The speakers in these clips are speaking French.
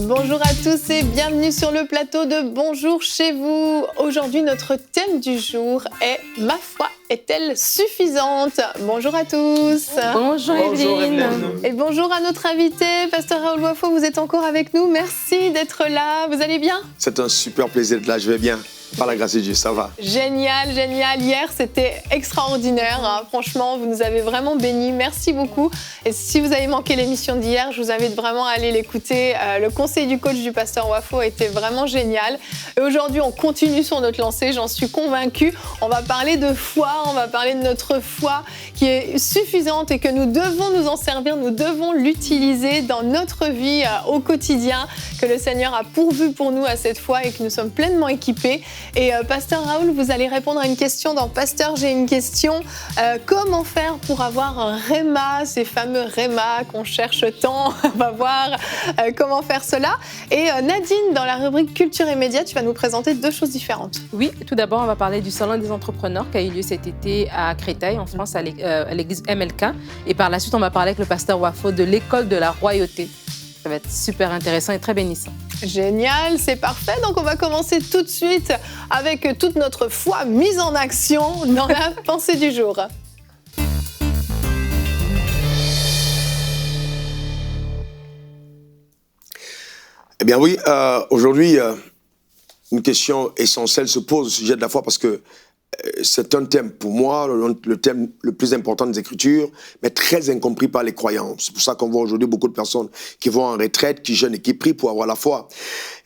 Bonjour à tous et bienvenue sur le plateau de Bonjour chez vous. Aujourd'hui, notre thème du jour est « Ma foi est-elle suffisante ?» Bonjour à tous. Bonjour Evelyne. Et bonjour à notre invité, Pasteur Raoul Wafo, vous êtes encore avec nous. Merci d'être là. Vous allez bien? C'est un super plaisir d'être là, je vais bien. Par la grâce de Dieu, ça va. Génial, génial. Hier, c'était extraordinaire. Hein. Franchement, vous nous avez vraiment bénis. Merci beaucoup. Et si vous avez manqué l'émission d'hier, je vous invite vraiment à aller l'écouter. Le conseil du coach du pasteur Wafo était vraiment génial. Et aujourd'hui, on continue sur notre lancée, j'en suis convaincue. On va parler de foi, on va parler de notre foi qui est suffisante et que nous devons nous en servir, nous devons l'utiliser dans notre vie au quotidien, que le Seigneur a pourvu pour nous à cette foi et que nous sommes pleinement équipés. Et Pasteur Raoul, vous allez répondre à une question dans Pasteur, j'ai une question. Comment faire pour avoir un réma, ces fameux rémas qu'on cherche tant? On va voir comment faire cela. Et Nadine, dans la rubrique Culture et Médias, tu vas nous présenter deux choses différentes. Oui, tout d'abord, on va parler du Salon des entrepreneurs qui a eu lieu cet été à Créteil, en France, à l'église MLK. Et par la suite, on va parler avec le pasteur Wafo de l'école de la royauté. Ça va être super intéressant et très bénissant. Génial, c'est parfait. Donc, on va commencer tout de suite avec toute notre foi mise en action dans la pensée du jour. Eh bien oui, aujourd'hui, une question essentielle se pose au sujet de la foi parce que c'est un thème, pour moi, le thème le plus important des Écritures, mais très incompris par les croyants. C'est pour ça qu'on voit aujourd'hui beaucoup de personnes qui vont en retraite, qui jeûnent et qui prient pour avoir la foi.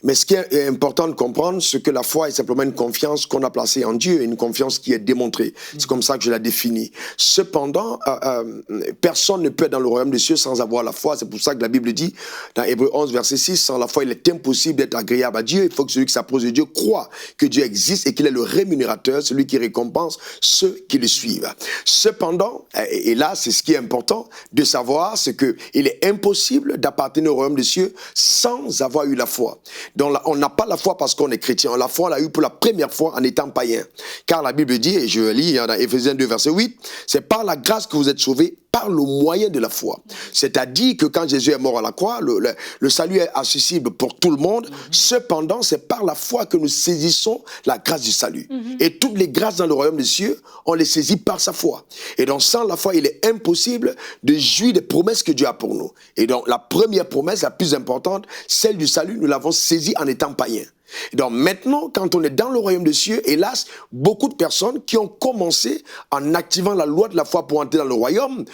Mais ce qui est important de comprendre, c'est que la foi est simplement une confiance qu'on a placée en Dieu, une confiance qui est démontrée. C'est comme ça que je la définis. Cependant, personne ne peut être dans le royaume des cieux sans avoir la foi. C'est pour ça que la Bible dit, dans Hébreux 11, verset 6, sans la foi, il est impossible d'être agréable à Dieu. Il faut que celui qui s'approche de Dieu croit que Dieu existe et qu'il est le rémunérateur, celui qui récompense ceux qui le suivent. Cependant, et là, c'est ce qui est important de savoir, c'est qu'il est impossible d'appartenir au royaume des cieux sans avoir eu la foi. Donc, on n'a pas la foi parce qu'on est chrétien. La foi, on l'a eu pour la première fois en étant païen. Car la Bible dit, et je lis dans Éphésiens 2, verset 8, c'est par la grâce que vous êtes sauvés par le moyen de la foi. C'est-à-dire que quand Jésus est mort à la croix, le salut est accessible pour tout le monde. Cependant, c'est par la foi que nous saisissons la grâce du salut. Et toutes les grâces dans le royaume des cieux, on les saisit par sa foi. Et donc, sans la foi, il est impossible de jouir des promesses que Dieu a pour nous. Et donc, la première promesse, la plus importante, celle du salut, nous l'avons saisie en étant païens. Et donc maintenant, quand on est dans le royaume des cieux, hélas, beaucoup de personnes qui ont commencé en activant la loi de la foi pour entrer dans le royaume,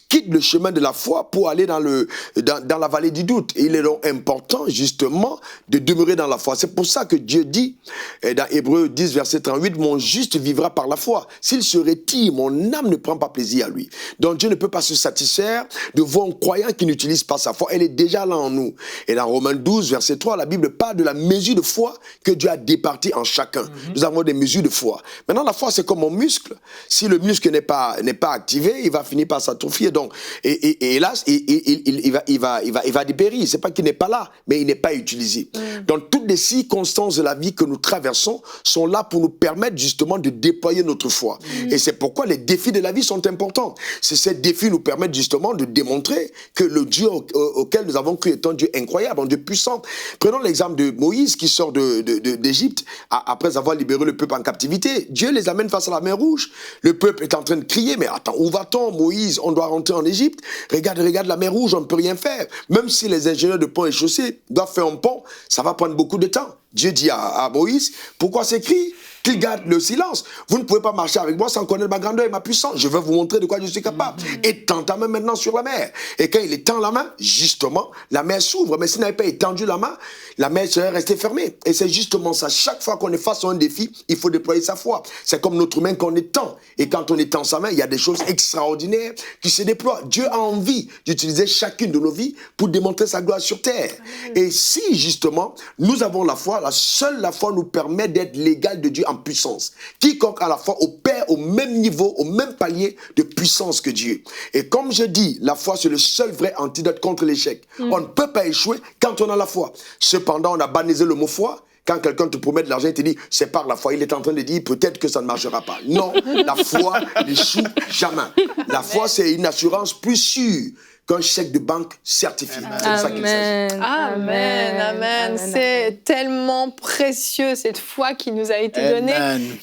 quittent le chemin de la foi pour aller dans la vallée du doute. Et il est donc important, justement, de demeurer dans la foi. C'est pour ça que Dieu dit, dans Hébreux 10, verset 38, « Mon juste vivra par la foi. S'il se retire, mon âme ne prend pas plaisir à lui. » Donc Dieu ne peut pas se satisfaire de voir un croyant qui n'utilise pas sa foi. Elle est déjà là en nous. Et dans Romains 12, verset 3, la Bible parle de la mesure de foi que Dieu a départi en chacun. Nous avons des mesures de foi. Maintenant, la foi, c'est comme un muscle. Si le muscle n'est pas activé, il va finir par s'atrophier. Donc, et hélas, il va dépérir. C'est pas qu'il n'est pas là, mais il n'est pas utilisé. Donc, toutes les circonstances de la vie que nous traversons sont là pour nous permettre justement de déployer notre foi. Et c'est pourquoi les défis de la vie sont importants. Ces défis nous permettent justement de démontrer que le Dieu auquel nous avons cru est un Dieu incroyable, un Dieu puissant. Prenons l'exemple de Moïse qui sort d'Égypte après avoir libéré le peuple en captivité. Dieu les amène face à la mer Rouge. Le peuple est en train de crier, mais attends, où va-t-on, Moïse? On doit rentrer en Égypte. Regarde la mer Rouge, on ne peut rien faire. Même si les ingénieurs de pont et chaussée doivent faire un pont, ça va prendre beaucoup de temps. Dieu dit à Moïse, pourquoi ces cris? Qu'il garde le silence. Vous ne pouvez pas marcher avec moi sans connaître ma grandeur et ma puissance. Je vais vous montrer de quoi je suis capable. Étends ta main maintenant sur la mer. Et quand il étend la main, justement, la mer s'ouvre. Mais s'il n'avait pas étendu la main, la mer serait restée fermée. Et c'est justement ça. Chaque fois qu'on est face à un défi, il faut déployer sa foi. C'est comme notre main qu'on étend. Et quand on étend sa main, il y a des choses extraordinaires qui se déploient. Dieu a envie d'utiliser chacune de nos vies pour démontrer sa gloire sur terre. Et si, justement, nous avons la foi, seule la foi nous permet d'être l'égal de Dieu en puissance. Quiconque a la foi opère au même niveau, au même palier de puissance que Dieu. Et comme je dis, la foi c'est le seul vrai antidote contre l'échec. On ne peut pas échouer quand on a la foi. Cependant, on a banalisé le mot foi. Quand quelqu'un te promet de l'argent, il te dit, c'est par la foi. Il est en train de dire, peut-être que ça ne marchera pas. Non, la foi n'échoue jamais. La foi, c'est une assurance plus sûre qu'un chèque de banque certifie. C'est de ça qu'il s'agit. Amen. C'est tellement précieux, cette foi qui nous a été donnée.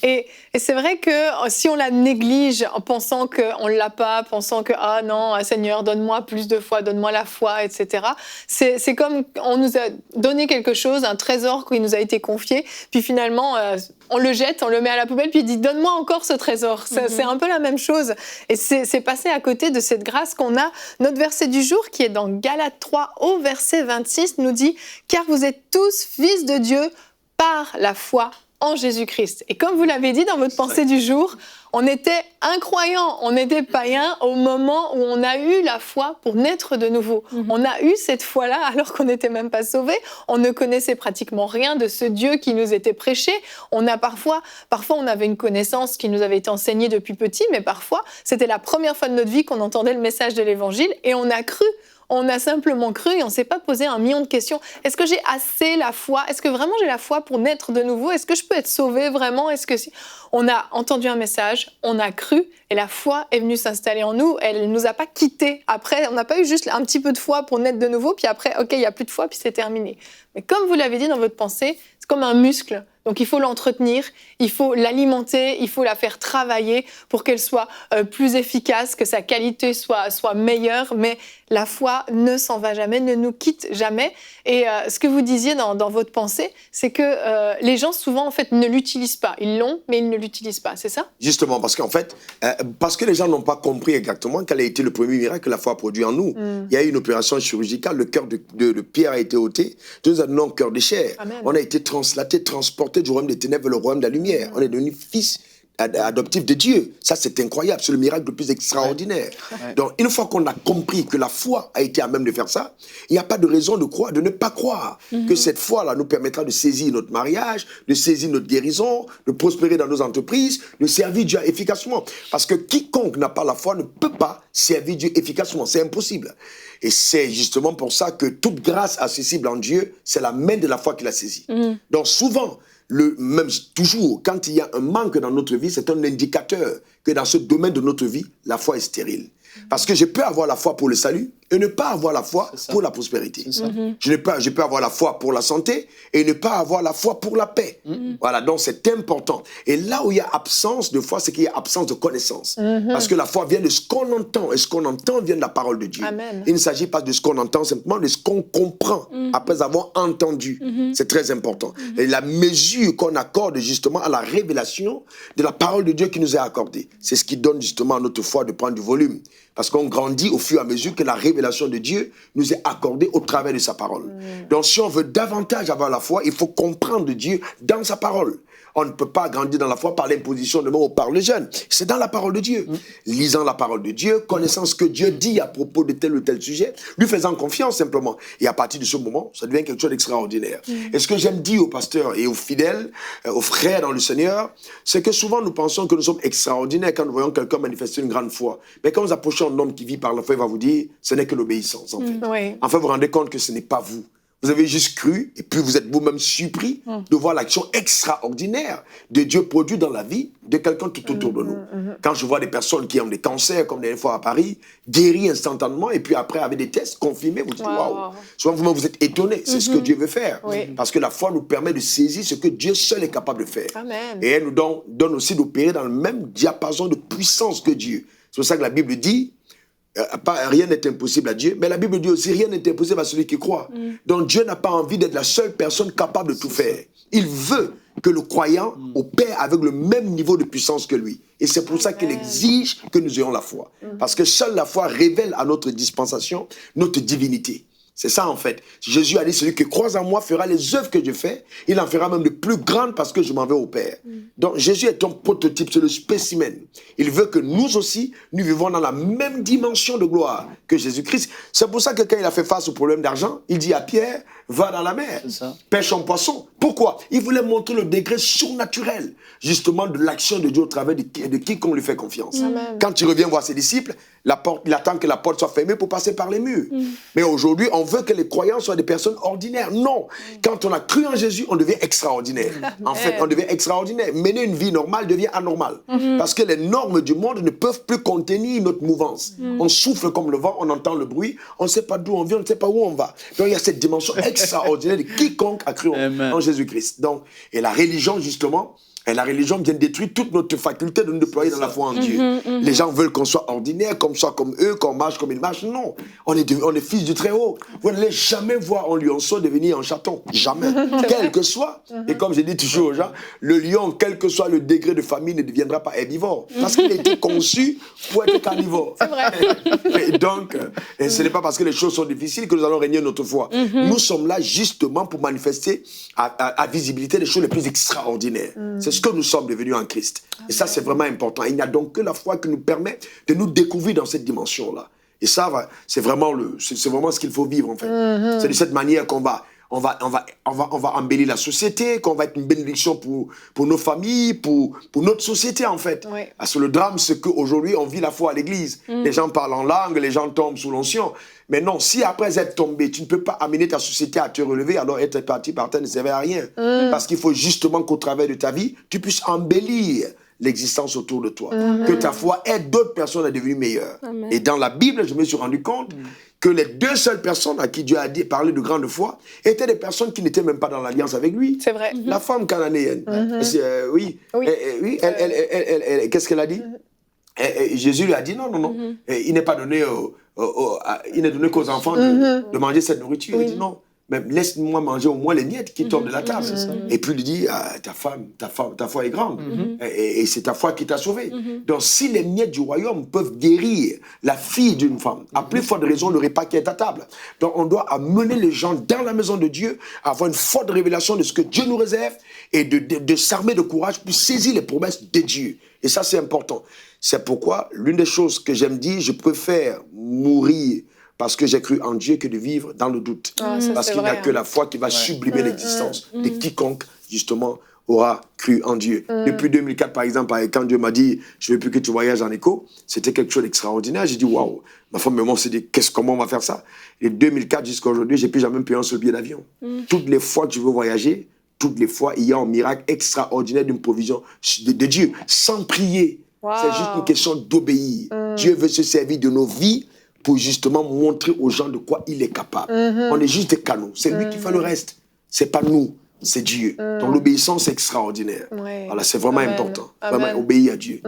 Et c'est vrai que si on la néglige en pensant qu'on ne l'a pas, pensant que « Ah non, Seigneur, donne-moi plus de foi, donne-moi la foi, etc. » C'est comme on nous a donné quelque chose, un trésor qui nous a été confié, puis finalement, on le jette, on le met à la poubelle, puis il dit « Donne-moi encore ce trésor. » C'est un peu la même chose. Et c'est passé à côté de cette grâce qu'on a. Notre verset du jour, qui est dans Galates 3, au verset 26, nous dit « Car vous êtes tous fils de Dieu par la foi en Jésus-Christ. » Et comme vous l'avez dit dans votre pensée du jour, on était incroyants, on était païens au moment où on a eu la foi pour naître de nouveau. On a eu cette foi-là alors qu'on n'était même pas sauvés. On ne connaissait pratiquement rien de ce Dieu qui nous était prêché. On a parfois on avait une connaissance qui nous avait été enseignée depuis petit, mais parfois c'était la première fois de notre vie qu'on entendait le message de l'Évangile et on a cru. On a simplement cru et on ne s'est pas posé 1 million de questions. Est-ce que j'ai assez la foi? Est-ce que vraiment j'ai la foi pour naître de nouveau? Est-ce que je peux être sauvé vraiment? On a entendu un message, on a cru et la foi est venue s'installer en nous. Elle ne nous a pas quittés. Après, on n'a pas eu juste un petit peu de foi pour naître de nouveau, puis après, OK, il n'y a plus de foi, puis c'est terminé. Mais comme vous l'avez dit dans votre pensée, c'est comme un muscle. Donc, il faut l'entretenir, il faut l'alimenter, il faut la faire travailler pour qu'elle soit plus efficace, que sa qualité soit meilleure. Mais la foi ne s'en va jamais, ne nous quitte jamais. Et ce que vous disiez dans votre pensée, c'est que les gens, souvent, en fait, ne l'utilisent pas. Ils l'ont, mais ils ne l'utilisent pas. C'est ça? Justement, parce qu'en fait, parce que les gens n'ont pas compris exactement quel a été le premier miracle que la foi a produit en nous. Il y a eu une opération chirurgicale, le cœur de Pierre a été ôté, nous avons un cœur de chair. Amen. On a été translaté, transporté du royaume des ténèbres vers le royaume de la lumière. On est devenu fils adoptif de Dieu. Ça, c'est incroyable. C'est le miracle le plus extraordinaire. Ouais. Donc, une fois qu'on a compris que la foi a été à même de faire ça, il n'y a pas de raison de ne pas croire que cette foi-là nous permettra de saisir notre mariage, de saisir notre guérison, de prospérer dans nos entreprises, de servir Dieu efficacement. Parce que quiconque n'a pas la foi ne peut pas servir Dieu efficacement. C'est impossible. Et c'est justement pour ça que toute grâce accessible en Dieu, c'est la main de la foi qui la saisit. Donc, souvent, même toujours, quand il y a un manque dans notre vie, c'est un indicateur que dans ce domaine de notre vie, la foi est stérile. Parce que je peux avoir la foi pour le salut et ne pas avoir la foi pour la prospérité. Je peux avoir la foi pour la santé et ne pas avoir la foi pour la paix. Voilà, donc c'est important. Et là où il y a absence de foi, c'est qu'il y a absence de connaissance. Parce que la foi vient de ce qu'on entend et ce qu'on entend vient de la parole de Dieu. Amen. Il ne s'agit pas de ce qu'on entend, simplement de ce qu'on comprend après avoir entendu. C'est très important. Et la mesure qu'on accorde justement à la révélation de la parole de Dieu qui nous est accordée, c'est ce qui donne justement à notre foi de prendre du volume. Parce qu'on grandit au fur et à mesure que la révélation de Dieu nous est accordée au travers de sa parole. Donc si on veut davantage avoir la foi, il faut comprendre Dieu dans sa parole. On ne peut pas grandir dans la foi par l'imposition de mots ou par le jeûne. C'est dans la parole de Dieu. Lisant la parole de Dieu, connaissant ce que Dieu dit à propos de tel ou tel sujet, lui faisant confiance simplement. Et à partir de ce moment, ça devient quelque chose d'extraordinaire. Et ce que j'aime dire aux pasteurs et aux fidèles, aux frères dans le Seigneur, c'est que souvent nous pensons que nous sommes extraordinaires quand nous voyons quelqu'un manifester une grande foi. Mais quand vous approchez un homme qui vit par la foi, il va vous dire, ce n'est que l'obéissance en fait. Enfin, vous vous rendez compte que ce n'est pas vous. Vous avez juste cru, et puis vous êtes vous-même surpris de voir l'action extraordinaire de Dieu produit dans la vie de quelqu'un tout autour de nous. Quand je vois des personnes qui ont des cancers, comme des fois à Paris, guéries instantanément, et puis après avec des tests confirmés, vous dites waouh. Souvent vous-même vous êtes étonné, c'est ce que Dieu veut faire. Parce que la foi nous permet de saisir ce que Dieu seul est capable de faire. Amen. Et elle nous donne aussi d'opérer dans le même diapason de puissance que Dieu. C'est pour ça que la Bible dit, rien n'est impossible à Dieu, mais la Bible dit aussi rien n'est impossible à celui qui croit. Donc Dieu n'a pas envie d'être la seule personne capable de tout faire. Il veut que le croyant opère avec le même niveau de puissance que lui. Et c'est pour ça qu'il exige que nous ayons la foi. Parce que seule la foi révèle à notre dispensation notre divinité. C'est ça en fait. Jésus a dit, celui qui croit en moi fera les œuvres que je fais. Il en fera même de plus grandes parce que je m'en vais au Père. Donc Jésus est un prototype, c'est le spécimen. Il veut que nous aussi, nous vivons dans la même dimension de gloire que Jésus-Christ. C'est pour ça que quand il a fait face au problème d'argent, il dit à Pierre, va dans la mer, C'est ça. pêche en poisson. Pourquoi? Il voulait montrer le degré surnaturel, justement, de l'action de Dieu au travers de quiconque lui fait confiance. Amen. Quand il revient voir ses disciples, il attend que la porte soit fermée pour passer par les murs. Mais aujourd'hui, on veut que les croyants soient des personnes ordinaires. Non. Quand on a cru en Jésus, on devient extraordinaire. En fait, on devient extraordinaire. Mener une vie normale devient anormal. Parce que les normes du monde ne peuvent plus contenir notre mouvance. On souffle comme le vent, on entend le bruit, on ne sait pas d'où on vient, on ne sait pas où on va. Donc il y a cette dimension extraordinaire de quiconque a cru en Jésus-Christ. Donc, et la religion, justement, et la religion vient détruire toute notre faculté de nous déployer dans la foi en Dieu. Les gens veulent qu'on soit ordinaire, qu'on soit comme eux, qu'on marche comme ils marchent. Non, on est fils du Très-Haut. Vous n'allez jamais voir un lionceau devenir un chaton. Jamais. Quel que soit. Et comme je dis toujours aux gens, le lion, quel que soit le degré de famille, ne deviendra pas herbivore. Parce qu'il a été conçu pour être carnivore. C'est vrai. Et donc, ce n'est pas parce que les choses sont difficiles que nous allons régner notre foi. Nous sommes là justement pour manifester à visibilité les choses les plus extraordinaires. C'est ce que nous sommes devenus en Christ. Et ça, c'est vraiment important. Il n'y a donc que la foi qui nous permet de nous découvrir dans cette dimension-là. Et ça, c'est vraiment ce qu'il faut vivre, en fait. C'est de cette manière qu'on va embellir la société, qu'on va être une bénédiction pour nos familles, pour notre société, en fait. Oui. Parce que le drame, c'est qu'aujourd'hui, on vit la foi à l'église. Les gens parlent en langue, les gens tombent sous l'onction. Mais non, si après être tombé, tu ne peux pas amener ta société à te relever, alors être parti par terre ne servait à rien. Parce qu'il faut justement qu'au travers de ta vie, tu puisses embellir l'existence autour de toi. Que ta foi aide d'autres personnes à devenir meilleures. Amen. Et dans la Bible, je me suis rendu compte que les deux seules personnes à qui Dieu a parlé de grande foi étaient des personnes qui n'étaient même pas dans l'alliance avec lui. C'est vrai. La femme cananéenne. Oui. Oui. Qu'est-ce qu'elle a dit? Jésus lui a dit non. Il n'est pas donné il n'est donné qu'aux enfants de manger cette nourriture. Il dit non. Mais laisse-moi manger au moins les miettes qui tombent de la table. Et puis il lui dit, ta foi est grande. Et c'est ta foi qui t'a sauvé. Donc si les miettes du royaume peuvent guérir la fille d'une femme, à plus forte raison le repas qui est à table. Donc on doit amener les gens dans la maison de Dieu, à avoir une forte révélation de ce que Dieu nous réserve et de s'armer de courage pour saisir les promesses de Dieu. Et ça c'est important. C'est pourquoi l'une des choses que j'aime dire, je préfère mourir parce que j'ai cru en Dieu que de vivre dans le doute. Parce qu'il n'y a que la foi qui va sublimer l'existence de quiconque, justement, aura cru en Dieu. Depuis 2004, par exemple, quand Dieu m'a dit « Je ne veux plus que tu voyages en écho », c'était quelque chose d'extraordinaire. J'ai dit « Waouh !» Ma femme et moi, on s'est dit « Comment on va faire ça ?» Et de 2004 jusqu'à aujourd'hui, je n'ai plus jamais payé un seul billet d'avion. Toutes les fois que je veux voyager, toutes les fois, il y a un miracle extraordinaire d'une provision de Dieu, sans prier. C'est juste une question d'obéir. Dieu veut se servir de nos vies pour justement montrer aux gens de quoi il est capable. On est juste des canaux. C'est lui qui fait le reste. C'est pas nous, c'est Dieu. Donc l'obéissance est extraordinaire. Ouais. Voilà, c'est vraiment Amen. important. Amen. Vraiment obéir à Dieu.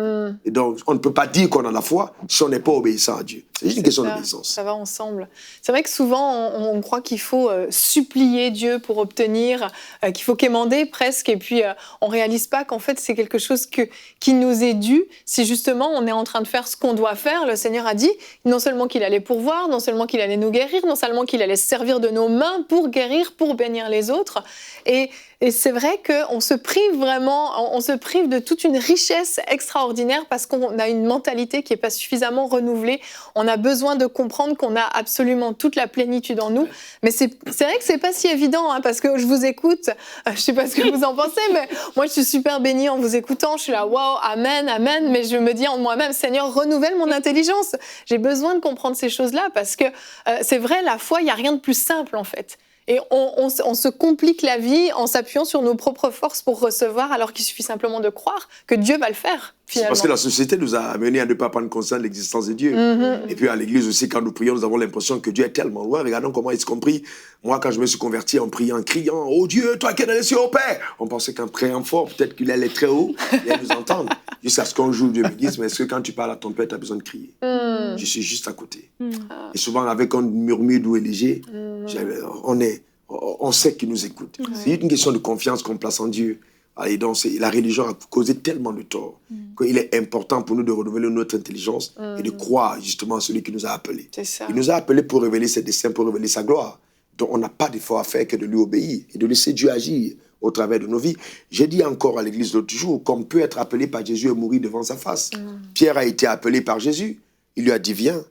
Et donc, on ne peut pas dire qu'on a la foi si on n'est pas obéissant à Dieu. C'est juste une question d'obéissance. Ça va ensemble. C'est vrai que souvent, on croit qu'il faut supplier Dieu pour obtenir, qu'il faut quémander presque, et puis on ne réalise pas qu'en fait, c'est quelque chose qui nous est dû. Si justement, on est en train de faire ce qu'on doit faire, le Seigneur a dit non seulement qu'il allait pourvoir, non seulement qu'il allait nous guérir, non seulement qu'il allait se servir de nos mains pour guérir, pour bénir les autres. Et c'est vrai qu'on se prive vraiment, on se prive de toute une richesse extraordinaire parce qu'on a une mentalité qui n'est pas suffisamment renouvelée. On a besoin de comprendre qu'on a absolument toute la plénitude en nous. Mais c'est vrai que c'est pas si évident, hein, parce que je vous écoute, je sais pas ce que vous en pensez, mais moi je suis super bénie en vous écoutant. Je suis là, waouh, amen, amen. Mais je me dis en moi-même, Seigneur, renouvelle mon intelligence. J'ai besoin de comprendre ces choses-là parce que c'est vrai, la foi, il n'y a rien de plus simple en fait. Et on se complique la vie en s'appuyant sur nos propres forces pour recevoir, alors qu'il suffit simplement de croire que Dieu va le faire, finalement. Parce que la société nous a amenés à ne pas prendre conscience de l'existence de Dieu. Et puis à l'église aussi, quand nous prions, nous avons l'impression que Dieu est tellement loin. Regardons comment ils se compris. Moi, quand je me suis converti en priant, en criant « Oh Dieu, toi qui es dans les cieux, au Père !» On pensait qu'en priant fort, peut-être qu'il allait très haut et nous entendre. Jusqu'à ce qu'un jour, Dieu me dise « Mais est-ce que quand tu parles à ton Père, tu as besoin de crier ?» Je suis juste à côté. Et souvent, avec un murmure doux et léger, on sait qu'il nous écoute. C'est une question de confiance qu'on place en Dieu. Et donc, la religion a causé tellement de tort qu'il est important pour nous de renouveler notre intelligence et de croire justement à celui qui nous a appelés. C'est ça. Il nous a appelés pour révéler ses desseins, pour révéler sa gloire. Donc, on n'a pas d'effort à faire que de lui obéir et de laisser Dieu agir au travers de nos vies. J'ai dit encore à l'église l'autre jour qu'on peut être appelé par Jésus et mourir devant sa face. Pierre a été appelé par Jésus. Il lui a dit, viens.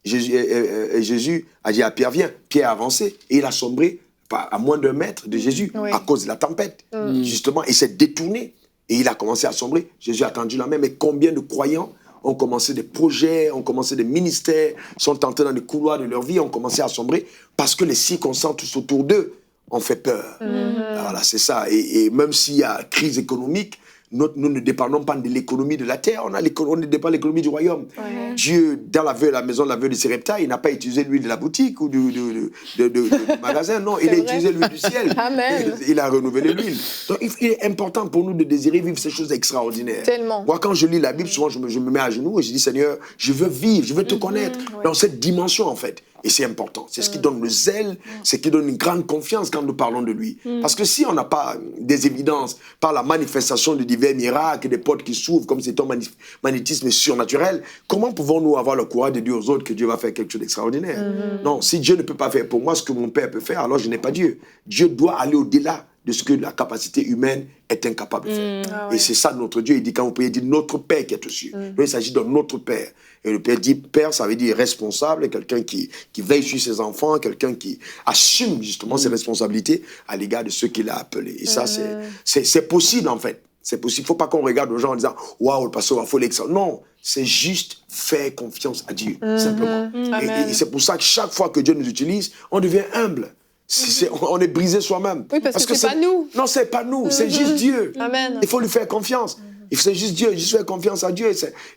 Jésus a dit à Pierre, viens. Pierre a avancé et il a sombré à moins d'un mètre de Jésus, à cause de la tempête, justement, et s'est détourné. Et il a commencé à sombrer. Jésus a tendu la main, mais combien de croyants ont commencé des projets, ont commencé des ministères, sont entrés dans les couloirs de leur vie, ont commencé à sombrer, parce que les circonstances tous autour d'eux ont fait peur. Voilà, c'est ça. Et même s'il y a crise économique, nous ne dépendons pas de l'économie de la terre, on dépend de l'économie du royaume. Dieu, dans la maison de la veuve de Sarepta, il n'a pas utilisé l'huile de la boutique ou du magasin, non, il a utilisé l'huile du ciel. Amen. Il a renouvelé l'huile. Donc il est important pour nous de désirer vivre ces choses extraordinaires. Tellement. Moi, quand je lis la Bible, souvent je me mets à genoux et je dis, Seigneur, je veux vivre, je veux te connaître dans cette dimension, en fait. Et c'est important. C'est ce qui donne le zèle, c'est ce qui donne une grande confiance quand nous parlons de lui. Parce que si on n'a pas des évidences par la manifestation de divers miracles, des portes qui s'ouvrent comme c'est un magnétisme surnaturel, comment pouvons-nous avoir le courage de dire aux autres que Dieu va faire quelque chose d'extraordinaire? Non, si Dieu ne peut pas faire pour moi ce que mon Père peut faire, alors je n'ai pas Dieu. Dieu doit aller au-delà de ce que la capacité humaine est incapable de faire. Et c'est ça notre Dieu. Il dit, quand vous priez, il dit notre Père qui est aux cieux. Donc il s'agit de notre Père. Et le Père dit, Père, ça veut dire responsable, quelqu'un qui veille sur ses enfants, quelqu'un qui assume justement ses responsabilités à l'égard de ceux qu'il a appelés. Et ça, c'est possible en fait. C'est possible. Il ne faut pas qu'on regarde aux gens en disant, waouh, le pasteur va folie. Non, c'est juste faire confiance à Dieu, simplement. Et c'est pour ça que chaque fois que Dieu nous utilise, on devient humble. On est brisé soi-même. Oui, parce que c'est pas nous. Non, c'est pas nous, c'est juste Dieu. Amen. Il faut lui faire confiance. C'est juste Dieu, juste faire confiance à Dieu.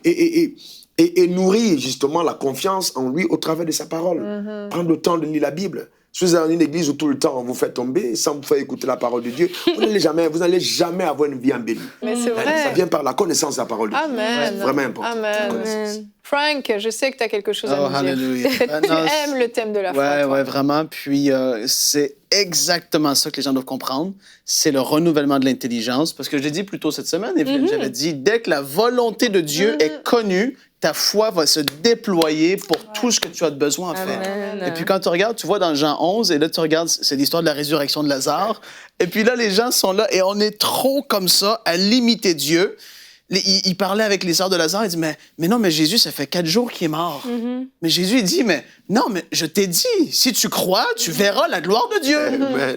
Et nourrir justement la confiance en lui au travers de sa parole. Prendre le temps de lire la Bible. Si vous êtes dans une église où tout le temps on vous fait tomber sans vous faire écouter la parole de Dieu, vous n'allez jamais avoir une vie embellie. Mais c'est vrai. Ça vient par la connaissance de la parole de Dieu. Amen. C'est vraiment important. Amen. Frank, je sais que tu as quelque chose à nous dire. Hallelujah. Tu aimes le thème de la foi. Ouais, vraiment. Puis c'est exactement ça que les gens doivent comprendre. C'est le renouvellement de l'intelligence. Parce que je l'ai dit plus tôt cette semaine, Evelyne, j'avais dit, dès que la volonté de Dieu est connue, ta foi va se déployer pour tout ce que tu as besoin à faire. Et puis quand tu regardes, tu vois dans Jean 11, et là tu regardes, c'est l'histoire de la résurrection de Lazare. Et puis là, les gens sont là et on est trop comme ça à limiter Dieu. Il parlait avec les sœurs de Lazare, il dit, mais non, mais Jésus, ça fait 4 jours qu'il est mort. Mais Jésus, il dit, mais non, mais je t'ai dit, si tu crois, tu verras la gloire de Dieu.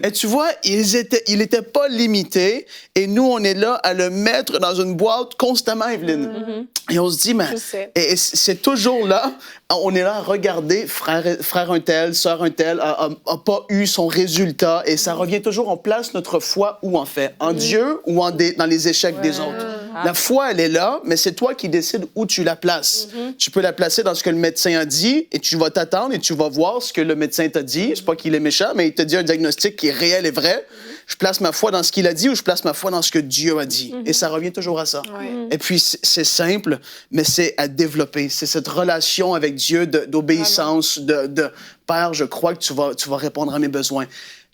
Et tu vois, il n'était pas limité, et nous, on est là à le mettre dans une boîte constamment, Evelyne. Et on se dit, mais... Et c'est toujours là, on est là à regarder, frère un tel, sœur un tel, a pas eu son résultat, et ça revient toujours, on place notre foi où, en fait? En Dieu ou dans les échecs des autres? La foi, elle est là, mais c'est toi qui décides où tu la places. Tu peux la placer dans ce que le médecin a dit et tu vas t'attendre et tu vas voir ce que le médecin t'a dit. C'est pas qu'il est méchant, mais il t'a dit un diagnostic qui est réel et vrai. Je place ma foi dans ce qu'il a dit ou je place ma foi dans ce que Dieu a dit. Et ça revient toujours à ça. Et puis, c'est simple, mais c'est à développer. C'est cette relation avec Dieu d'obéissance, de Père, je crois que tu vas répondre à mes besoins.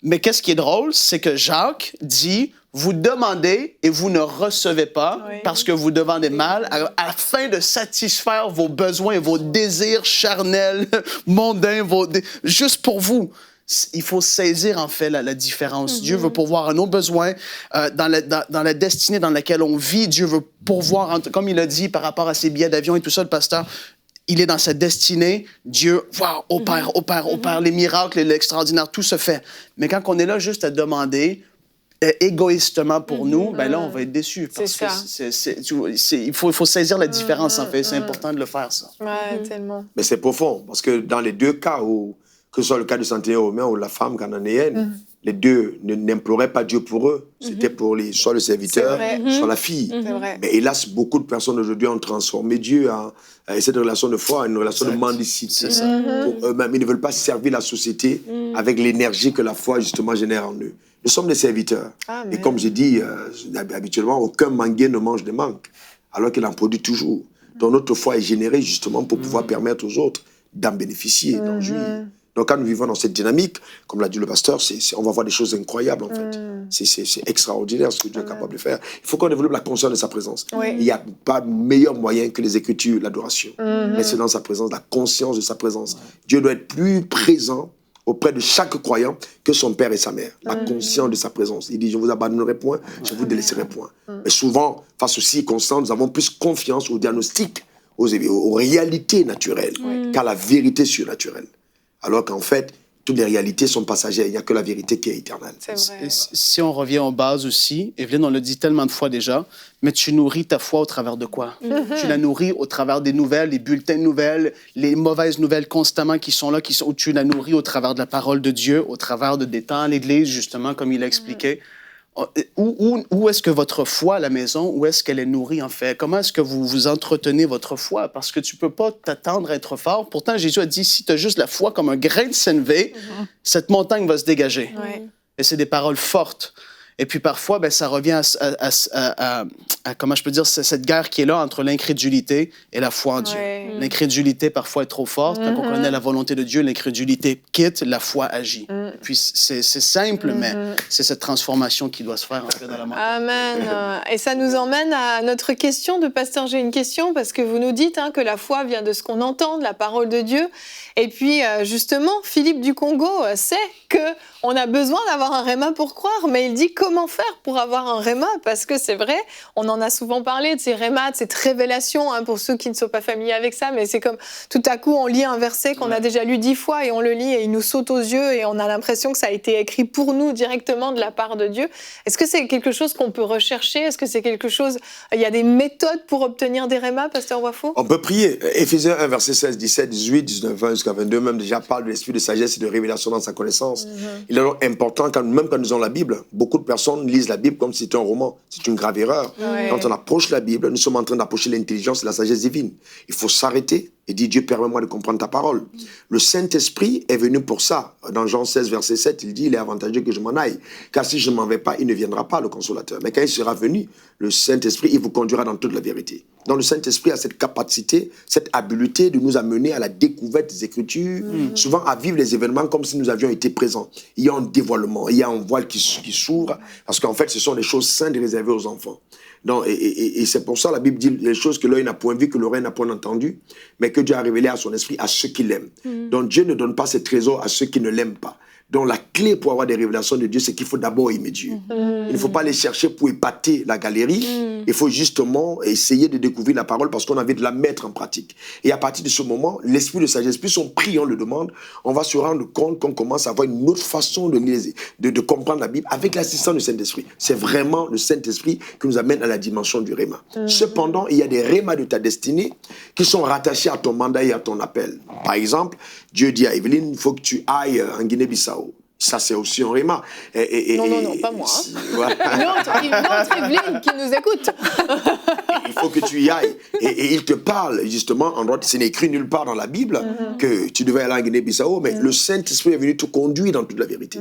Mais qu'est-ce qui est drôle, c'est que Jacques dit, vous demandez et vous ne recevez pas parce que vous demandez mal afin de satisfaire vos besoins et vos désirs charnels, mondains, juste pour vous. Il faut saisir, en fait, la différence. Dieu veut pourvoir à nos besoins dans la destinée dans laquelle on vit. Dieu veut pourvoir, comme il a dit par rapport à ses billets d'avion et tout ça, le pasteur, il est dans sa destinée. Dieu, opère, les miracles, l'extraordinaire, tout se fait. Mais quand on est là juste à demander égoïstement pour nous, ben là, on va être déçus. Parce que il faut saisir la différence, en fait. C'est important de le faire, ça. Ouais, tellement. Mais c'est profond, parce que dans les deux cas, que ce soit le cas du centenaire romain ou la femme cananéenne, les deux n'imploraient pas Dieu pour eux. C'était pour soit le serviteur, soit la fille. Mais hélas, beaucoup de personnes aujourd'hui ont transformé Dieu et cette relation de foi en une relation de mendicité. Pour eux-mêmes, ils ne veulent pas servir la société avec l'énergie que la foi, justement, génère en eux. Nous sommes des serviteurs. Et comme j'ai dit, habituellement, aucun manguier ne mange de mangue, alors qu'il en produit toujours. Donc notre foi est générée justement pour pouvoir permettre aux autres d'en bénéficier, d'en jouir. Donc quand nous vivons dans cette dynamique, comme l'a dit le pasteur, on va voir des choses incroyables en fait. C'est extraordinaire ce que Dieu est capable de faire. Il faut qu'on développe la conscience de sa présence. Il n'y a pas de meilleur moyen que les Écritures, l'adoration. Mais c'est dans sa présence, la conscience de sa présence. Dieu doit être plus présent auprès de chaque croyant que son père et sa mère. La conscience de sa présence. Il dit, je ne vous abandonnerai point, je ne vous délaisserai point. Mais souvent, face aux circonstances, nous avons plus confiance au diagnostic, aux réalités naturelles, qu'à la vérité surnaturelle. Alors qu'en fait, toutes les réalités sont passagères. Il n'y a que la vérité qui est éternelle. C'est vrai. Et si on revient aux bases aussi, Evelyne, on l'a dit tellement de fois déjà, mais tu nourris ta foi au travers de quoi? Tu la nourris au travers des nouvelles, les bulletins de nouvelles, les mauvaises nouvelles constamment qui sont là, où tu la nourris au travers de la parole de Dieu, au travers des temps à l'Église, justement, comme il a expliqué. Où est-ce que votre foi à la maison, où est-ce qu'elle est nourrie, en fait? Comment est-ce que vous vous entretenez votre foi? Parce que tu ne peux pas t'attendre à être fort. Pourtant, Jésus a dit, si tu as juste la foi comme un grain de sénévé, cette montagne va se dégager. Ouais. Et c'est des paroles fortes. Et puis parfois, ben, ça revient à comment je peux dire, cette guerre qui est là entre l'incrédulité et la foi en Dieu. Ouais. L'incrédulité parfois est trop forte. Quand on connaît la volonté de Dieu, l'incrédulité quitte, la foi agit. Puis c'est simple, mais c'est cette transformation qui doit se faire en fait, dans la mentalité. Amen. Et ça nous emmène à notre question de Pasteur. J'ai une question parce que vous nous dites que la foi vient de ce qu'on entend, de la parole de Dieu. Et puis justement, Philippe du Congo sait qu'on a besoin d'avoir un réma pour croire, mais il dit comment faire pour avoir un réma, parce que c'est vrai, on en a souvent parlé de ces rémas, de cette révélation, pour ceux qui ne sont pas familiers avec ça, mais c'est comme tout à coup on lit un verset qu'on a déjà lu 10 fois et on le lit et il nous saute aux yeux et on a l'impression que ça a été écrit pour nous directement de la part de Dieu. Est-ce que c'est quelque chose qu'on peut rechercher? Est-ce que c'est quelque chose... Il y a des méthodes pour obtenir des rémas, Pasteur Wafo? On peut prier. Éphésiens 1, verset 16, 17, 18, 19, 20 jusqu'à 22, même déjà parle de l'esprit de sagesse et de révélation dans sa connaissance. Il est donc important, même quand nous avons la Bible, beaucoup de personnes lisent la Bible comme si c'était un roman. C'est une grave erreur. Ouais. Quand on approche la Bible, nous sommes en train d'approcher l'intelligence et la sagesse divine. Il faut s'arrêter et dire, Dieu, permets-moi de comprendre ta parole. Le Saint-Esprit est venu pour ça. Dans Jean 16, verset 7, il dit, il est avantageux que je m'en aille. Car si je ne m'en vais pas, il ne viendra pas, le Consolateur. Mais quand il sera venu, le Saint-Esprit, il vous conduira dans toute la vérité. Donc le Saint-Esprit a cette capacité, cette habileté de nous amener à la découverte des Écritures, souvent à vivre les événements comme si nous avions été présents. Il y a un dévoilement, il y a un voile qui s'ouvre, parce qu'en fait, ce sont des choses saintes réservées aux enfants. Donc, et c'est pour ça la Bible dit les choses que l'œil n'a point vues, que l'oreille n'a point entendues, mais que Dieu a révélé à son esprit à ceux qui l'aiment. Donc Dieu ne donne pas ses trésors à ceux qui ne l'aiment pas. Donc la clé pour avoir des révélations de Dieu, c'est qu'il faut d'abord aimer Dieu. Il ne faut pas les chercher pour épater la galerie. Il faut justement essayer de découvrir la parole parce qu'on a envie de la mettre en pratique. Et à partir de ce moment, l'esprit de sagesse, plus on prie, on le demande, on va se rendre compte qu'on commence à avoir une autre façon de comprendre la Bible avec l'assistance du Saint-Esprit. C'est vraiment le Saint-Esprit qui nous amène à la dimension du réma. Cependant, il y a des rémas de ta destinée qui sont rattachés à ton mandat et à ton appel. Par exemple, Dieu dit à Evelyne, il faut que tu ailles en Guinée-Bissau. Ça, c'est aussi un réma. Non, pas moi. Une autre Evelyne qui nous écoute. Il faut que tu y ailles. Et il te parle, justement, en droit, ce n'est écrit nulle part dans la Bible que tu devais aller en Guinée-Bissau, mais le Saint-Esprit est venu te conduire dans toute la vérité.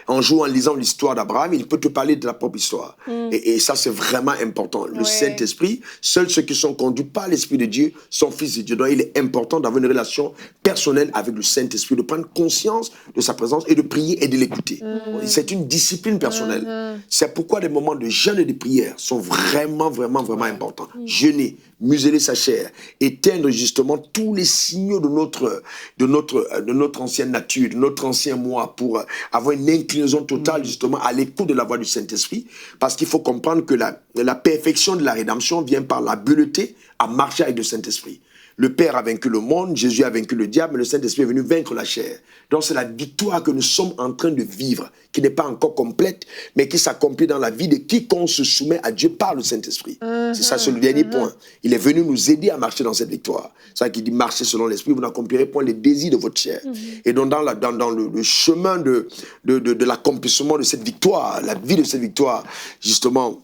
En lisant l'histoire d'Abraham, il peut te parler de la propre histoire. Et ça, c'est vraiment important. Le Saint-Esprit, seuls ceux qui sont conduits par l'Esprit de Dieu sont fils de Dieu. Donc, il est important d'avoir une relation personnelle avec le Saint-Esprit, de prendre conscience de sa présence et de prier et de l'écouter. C'est une discipline personnelle. C'est pourquoi les moments de jeûne et de prière sont vraiment, vraiment, vraiment importants. Jeûner, museler sa chair, éteindre justement tous les signaux de notre ancienne nature, de notre ancien moi, pour avoir une inclinaison totale justement à l'écoute de la voix du Saint-Esprit. Parce qu'il faut comprendre que la perfection de la rédemption vient par l'habileté à marcher avec le Saint-Esprit. Le Père a vaincu le monde, Jésus a vaincu le diable, mais le Saint-Esprit est venu vaincre la chair. Donc c'est la victoire que nous sommes en train de vivre, qui n'est pas encore complète, mais qui s'accomplit dans la vie de quiconque se soumet à Dieu par le Saint-Esprit. C'est ça, c'est le dernier point. Il est venu nous aider à marcher dans cette victoire. C'est ça qui dit, marchez selon l'Esprit, vous n'accomplirez point les désirs de votre chair. Et donc dans le chemin de l'accomplissement de cette victoire, la vie de cette victoire, justement,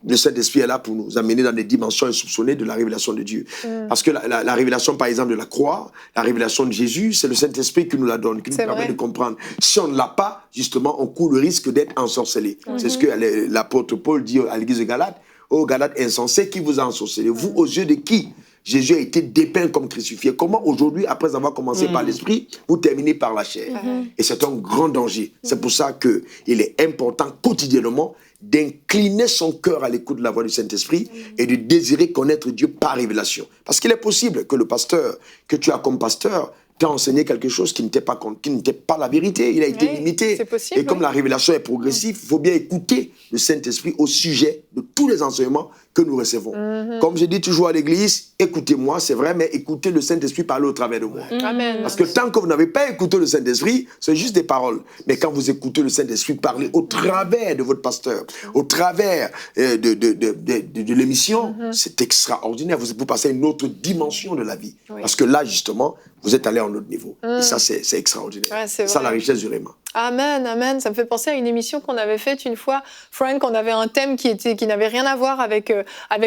le Saint-Esprit est là pour nous amener dans des dimensions insoupçonnées de la révélation de Dieu. Parce que la révélation, par exemple, de la croix, la révélation de Jésus, c'est le Saint-Esprit qui nous la donne, qui nous permet de comprendre. Si on ne l'a pas, justement, on court le risque d'être ensorcelé. C'est ce que l'apôtre Paul dit à l'église de Galate. « Ô Galates insensés, qui vous a ensorcelé? Vous, aux yeux de qui Jésus a été dépeint comme crucifié. Comment aujourd'hui, après avoir commencé par l'esprit, vous terminez par la chair? Et c'est un grand danger. C'est pour ça qu'il est important quotidiennement d'incliner son cœur à l'écoute de la voix du Saint-Esprit et de désirer connaître Dieu par révélation. Parce qu'il est possible que le pasteur que tu as comme pasteur t'a enseigné quelque chose qui n'était pas la vérité. Il a été limité. C'est possible, et comme la révélation est progressive, il faut bien écouter le Saint-Esprit au sujet de tous les enseignements que nous recevons. Comme je dis toujours à l'église, écoutez-moi, c'est vrai, mais écoutez le Saint-Esprit parler au travers de moi. Amen. Parce que tant que vous n'avez pas écouté le Saint-Esprit, c'est juste des paroles. Mais quand vous écoutez le Saint-Esprit parler au travers de votre pasteur, au travers de l'émission, c'est extraordinaire. Vous passez à une autre dimension de la vie. Oui. Parce que là, justement, vous êtes allé à un autre niveau. Et ça, c'est extraordinaire. Ouais, c'est ça, vrai. la richesse du Réma. Amen, amen. Ça me fait penser à une émission qu'on avait faite une fois. Frank, on avait un thème qui n'avait rien à voir avec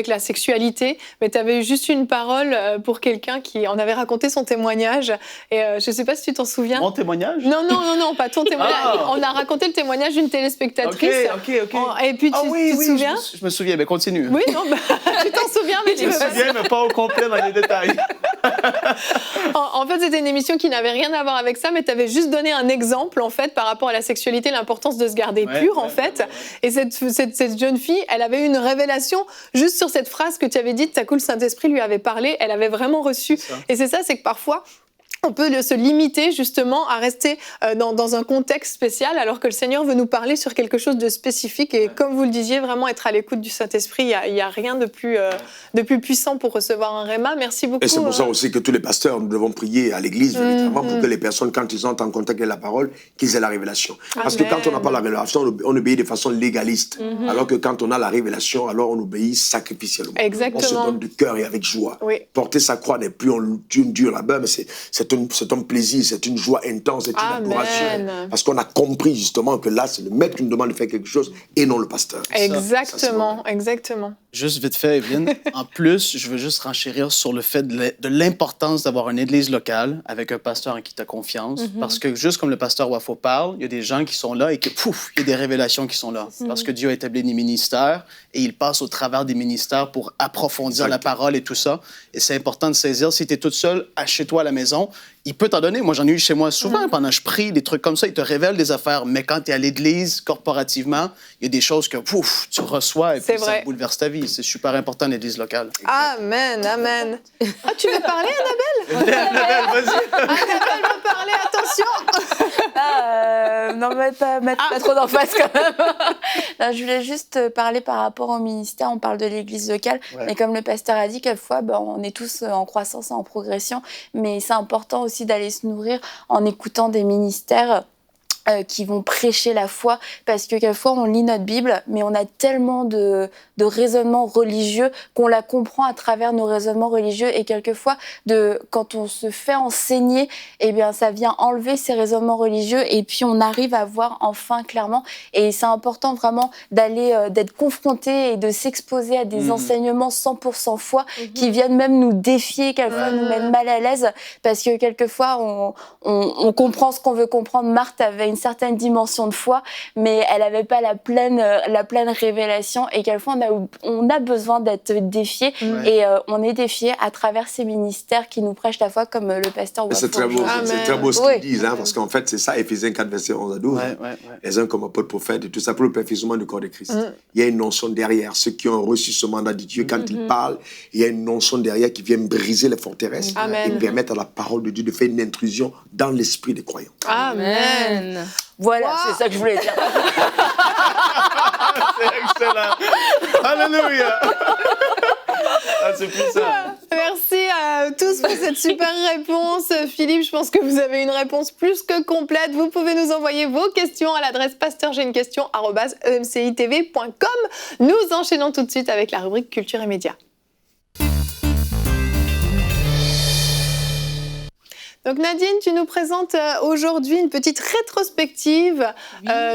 la sexualité, mais tu avais juste une parole pour quelqu'un qui en avait raconté son témoignage. Et je ne sais pas si tu t'en souviens. Mon témoignage? Non, pas ton témoignage. Ah. On a raconté le témoignage d'une téléspectatrice. Ok. Et puis tu te souviens? Je me souviens, mais continue. Oui, non, tu t'en souviens, mais tu Je me veux pas. souviens, mais pas au complet dans les détails. En fait, c'était une émission qui n'avait rien à voir avec ça, mais tu avais juste donné un exemple, en fait, par rapport à la sexualité, l'importance de se garder pur, en fait. Et cette jeune fille, elle avait eu une révélation juste sur cette phrase que tu avais dite, ça coule, le Saint-Esprit lui avait parlé, elle avait vraiment reçu. Et c'est ça, c'est que parfois, on peut se limiter justement à rester dans un contexte spécial alors que le Seigneur veut nous parler sur quelque chose de spécifique et comme vous le disiez, vraiment être à l'écoute du Saint-Esprit, il y a rien de plus puissant pour recevoir un réma. Merci beaucoup. Et c'est pour ça aussi que tous les pasteurs, nous devons prier à l'église véritablement pour que les personnes, quand ils entrent en contact avec la parole, qu'ils aient la révélation. Parce que quand on n'a pas la révélation, on obéit de façon légaliste. Alors que quand on a la révélation, alors on obéit sacrificiellement. Exactement. On se donne de cœur et avec joie. Oui. Porter sa croix n'est plus une dure labeur, mais c'est un plaisir, c'est une joie intense, c'est une adoration. Parce qu'on a compris justement que là, c'est le maître qui nous demande de faire quelque chose et non le pasteur. Exactement, exactement. Juste vite fait, Evelyne. En plus, je veux juste renchérir sur le fait de l'importance d'avoir une église locale avec un pasteur en qui tu as confiance. Parce que juste comme le pasteur Wafo parle, il y a des gens qui sont là et que, pouf, il y a des révélations qui sont là. Parce que Dieu a établi des ministères et il passe au travers des ministères pour approfondir la parole et tout ça. Et c'est important de saisir. Si tu es toute seule chez toi à la maison, il peut t'en donner. Moi, j'en ai eu chez moi souvent. Pendant que je prie, des trucs comme ça, il te révèle des affaires. Mais quand tu es à l'église, corporativement, il y a des choses que, pouf, tu reçois et puis ça bouleverse ta vie. C'est super important, l'église locale. Amen, amen. Ah, tu veux parler, Annabelle? Annabelle, vas-y. Annabelle veut parler, attention. Non, mais pas trop d'en face quand même. Non, je voulais juste parler par rapport au ministère. On parle de l'église locale. Mais comme le pasteur a dit, quelquefois, on est tous en croissance, en progression. Mais c'est important aussi d'aller se nourrir en écoutant des ministères qui vont prêcher la foi, parce que quelquefois on lit notre Bible, mais on a tellement de raisonnements religieux qu'on la comprend à travers nos raisonnements religieux, et quelquefois, quand on se fait enseigner, eh bien, ça vient enlever ces raisonnements religieux, et puis on arrive à voir enfin clairement, et c'est important vraiment d'être confronté et de s'exposer à des enseignements 100% foi, qui viennent même nous défier, quelquefois nous mettre mal à l'aise, parce que quelquefois on comprend ce qu'on veut comprendre. Marthe avait une certaine dimension de foi, mais elle n'avait pas la pleine révélation, et quelquefois on a besoin d'être défié, et on est défié à travers ces ministères qui nous prêchent la foi, comme le pasteur Wafo. C'est très beau ce qu'ils disent, parce qu'en fait, c'est ça, Éphésiens 4, verset 11 à 12. Les uns comme apôtres, prophètes, et tout ça, pour le perfectionnement du corps de Christ. Il y a une notion derrière. Ceux qui ont reçu ce mandat de Dieu, quand ils parlent, il y a une notion derrière qui vient briser les forteresses et permettre à la parole de Dieu de faire une intrusion dans l'esprit des croyants. Amen. Voilà, c'est ça que je voulais dire. C'est excellent. Alléluia. C'est puissant. Merci à tous pour cette super réponse. Philippe, je pense que vous avez une réponse plus que complète. Vous pouvez nous envoyer vos questions à l'adresse pasteurj'ainequestion@emcitv.com. Nous enchaînons tout de suite avec la rubrique Culture et Médias. Donc Nadine, tu nous présentes aujourd'hui une petite rétrospective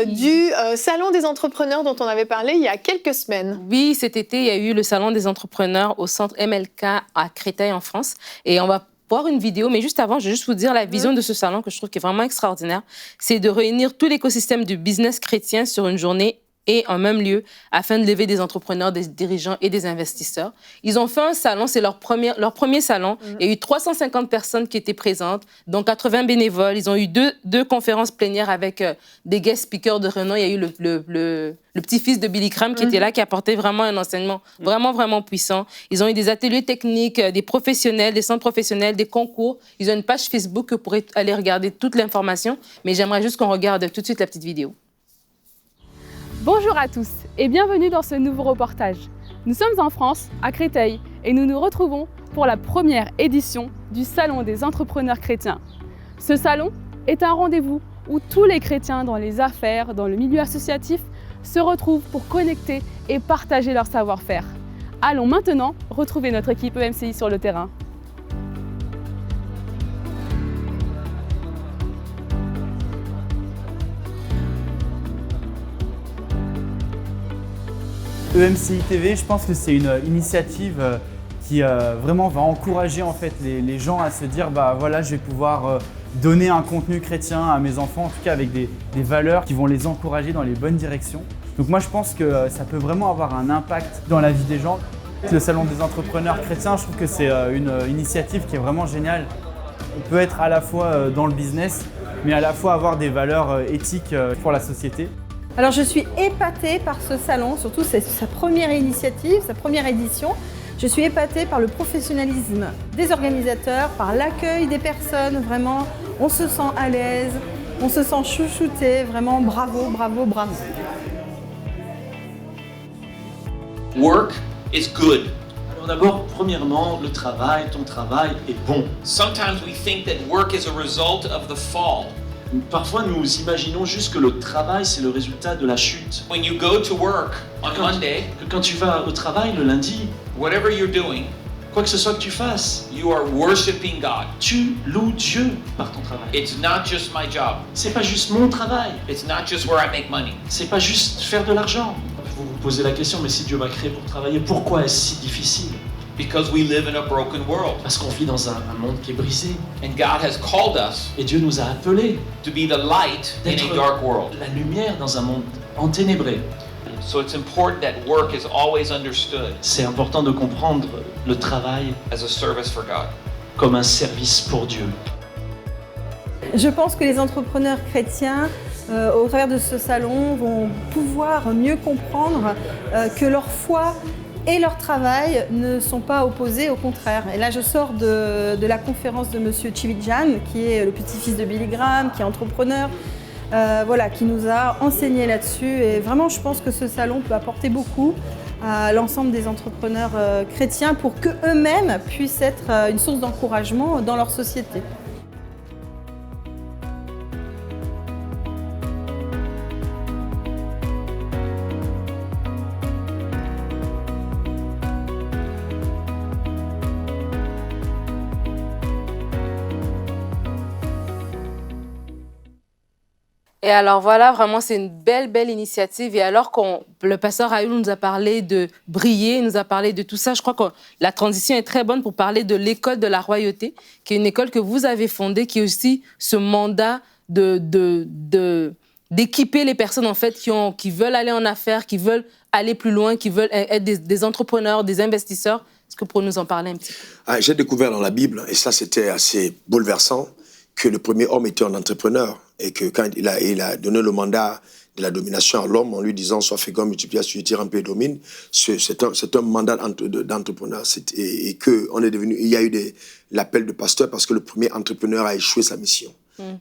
du Salon des entrepreneurs dont on avait parlé il y a quelques semaines. Oui, cet été, il y a eu le Salon des entrepreneurs au centre MLK à Créteil en France. Et on va voir une vidéo, mais juste avant, je vais juste vous dire la vision de ce salon que je trouve qui est vraiment extraordinaire. C'est de réunir tout l'écosystème du business chrétien sur une journée et en même lieu, afin de lever des entrepreneurs, des dirigeants et des investisseurs. Ils ont fait un salon, c'est leur premier salon. Il y a eu 350 personnes qui étaient présentes, dont 80 bénévoles. Ils ont eu deux conférences plénières avec des guest speakers de renom. Il y a eu le petit-fils de Billy Graham qui était là, qui apportait vraiment un enseignement vraiment, vraiment puissant. Ils ont eu des ateliers techniques, des professionnels, des centres professionnels, des concours. Ils ont une page Facebook que vous pourrez aller regarder toute l'information. Mais j'aimerais juste qu'on regarde tout de suite la petite vidéo. Bonjour à tous et bienvenue dans ce nouveau reportage. Nous sommes en France, à Créteil, et nous nous retrouvons pour la première édition du Salon des entrepreneurs chrétiens. Ce salon est un rendez-vous où tous les chrétiens dans les affaires, dans le milieu associatif, se retrouvent pour connecter et partager leur savoir-faire. Allons maintenant retrouver notre équipe EMCI sur le terrain. EMCI TV, je pense que c'est une initiative qui vraiment va encourager en fait les gens à se dire bah voilà, je vais pouvoir donner un contenu chrétien à mes enfants, en tout cas avec des valeurs qui vont les encourager dans les bonnes directions. Donc moi je pense que ça peut vraiment avoir un impact dans la vie des gens. Le Salon des entrepreneurs chrétiens, je trouve que c'est une initiative qui est vraiment géniale. On peut être à la fois dans le business, mais à la fois avoir des valeurs éthiques pour la société. Alors je suis épatée par ce salon, surtout c'est sa première initiative, sa première édition. Je suis épatée par le professionnalisme des organisateurs, par l'accueil des personnes, vraiment on se sent à l'aise, on se sent chouchouté, vraiment bravo, bravo, bravo. Work is good. Alors d'abord, premièrement, le travail, ton travail est bon. Sometimes we think that work is a result of the fall. Parfois, nous imaginons juste que le travail, c'est le résultat de la chute. When you go to work on Monday, Quand tu vas au travail le lundi, whatever you're doing, quoi que ce soit que tu fasses, you are worshiping God. tu loues Dieu par ton travail. It's not just my job. C'est pas juste mon travail. It's not just where I make money. C'est pas juste faire de l'argent. Vous vous posez la question, mais si Dieu m'a créé pour travailler, pourquoi est-ce si difficile? Because we live in a broken world. Parce qu'on vit dans un monde qui est brisé. And God has called us Et Dieu nous a appelés to be the light in d'être a dark world. la lumière dans un monde enténébré. So it's important that work is always understood C'est important de comprendre le travail as a service for God. comme un service pour Dieu. Je pense que les entrepreneurs chrétiens, au travers de ce salon, vont pouvoir mieux comprendre que leur foi et leur travail ne sont pas opposés, au contraire. Et là, je sors de la conférence de Monsieur Chividjan, qui est le petit-fils de Billy Graham, qui est entrepreneur, voilà, qui nous a enseigné là-dessus. Et vraiment, je pense que ce salon peut apporter beaucoup à l'ensemble des entrepreneurs chrétiens pour qu'eux-mêmes puissent être une source d'encouragement dans leur société. Et alors voilà, vraiment, c'est une belle initiative. Et alors que le pasteur Ayoul nous a parlé de briller, nous a parlé de tout ça, je crois que la transition est très bonne pour parler de l'école de la royauté, qui est une école que vous avez fondée, qui est aussi ce mandat d'équiper les personnes en fait qui veulent aller en affaires, qui veulent aller plus loin, qui veulent être des entrepreneurs, des investisseurs. Est-ce que vous pourriez nous en parler un petit peu? J'ai découvert dans la Bible, et ça c'était assez bouleversant, que le premier homme était un entrepreneur et que quand il a donné le mandat de la domination à l'homme en lui disant « Sois fécond, multiplie, suscite, remplis et domine », c'est un mandat d'entrepreneur. Et qu'on est devenu, il y a eu l'appel de pasteur parce que le premier entrepreneur a échoué sa mission.